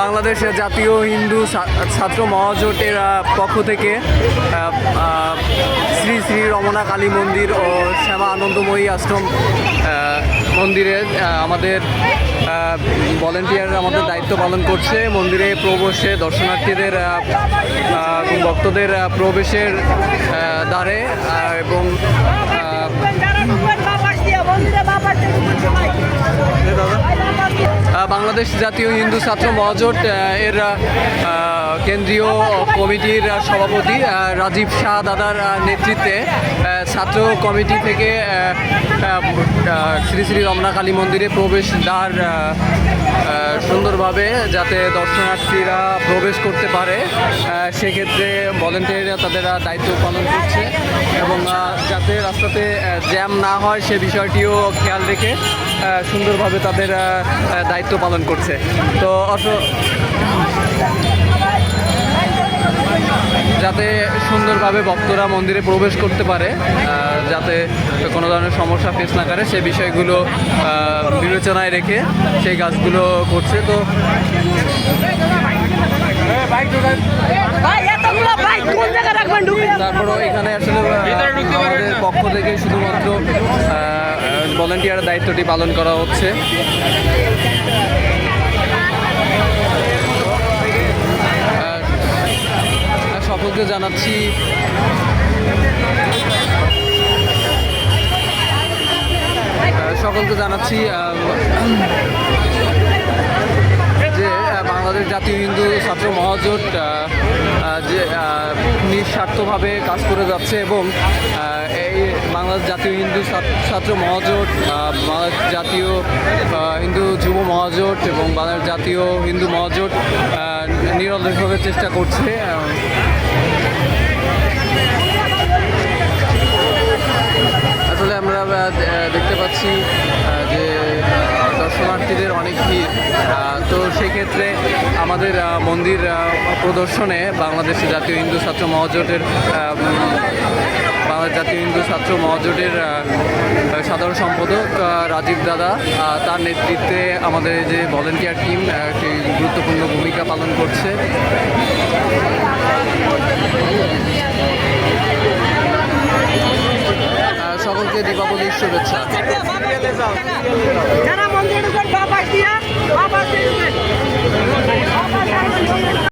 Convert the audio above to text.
বাংলাদেশ জাতীয় হিন্দু ছাত্র মহাজোটের পক্ষ থেকে শ্রী শ্রী রমনা কালী মন্দির ও শ্যামা আনন্দময়ী আশ্রম মন্দিরে আমাদের ভলেন্টিয়ার আমাদের দায়িত্ব পালন করছে। মন্দিরে প্রবেশে দর্শনার্থীদের ভক্তদের প্রবেশের দ্বারে এবং বাংলাদেশ জাতীয় হিন্দু ছাত্র মহাজোট এর কেন্দ্রীয় কমিটির সভাপতি রাজীব শাহ দাদার নেতৃত্বে ছাত্র কমিটি থেকে শ্রী শ্রী রমনা কালী মন্দিরে প্রবেশ দ্বার সুন্দরভাবে যাতে দর্শনার্থীরা প্রবেশ করতে পারে সেক্ষেত্রে ভলেন্টিয়াররা তাদের দায়িত্ব পালন করছে এবং যাতে রাস্তাতে জ্যাম না হয় সে বিষয়টিও খেয়াল রেখে সুন্দরভাবে তাদের দায়িত্ব পালন করছে। তো যাতে সুন্দরভাবে ভক্তরা মন্দিরে প্রবেশ করতে পারে, যাতে কোনো ধরনের সমস্যা ফেস না করে সে বিষয়গুলো বিবেচনায় রেখে সেই কাজগুলো করছে। তো তারপরও এখানে আসলে আমাদের পক্ষ থেকে শুধুমাত্র ভলেন্টিয়ারের দায়িত্বটি পালন করা হচ্ছে। সকলকে জানাচ্ছি যে বাংলাদেশ জাতীয় হিন্দু ছাত্র মহাজোট যে নিঃস্বার্থভাবে কাজ করে যাচ্ছে এবং এই বাংলাদেশ জাতীয় হিন্দু ছাত্র মহাজোট, বাংলাদেশ জাতীয় হিন্দু যুব মহাজোট এবং বাংলাদেশ জাতীয় হিন্দু মহাজোট নিরলসভাবে চেষ্টা করছে। আসলে আমরা দেখতে পাচ্ছি যে দর্শনার্থীদের অনেক ভিড়, তো সেক্ষেত্রে আমাদের মন্দির প্রদর্শনে বাংলাদেশ জাতীয় হিন্দু ছাত্র মহাজোটের সাধারণ সম্পাদক রাজীব দাদা তার নেতৃত্বে আমাদের যে ভলেন্টিয়ার টিম সেই গুরুত্বপূর্ণ ভূমিকা পালন করছে। সকলকে দীপাবলির শুভেচ্ছা।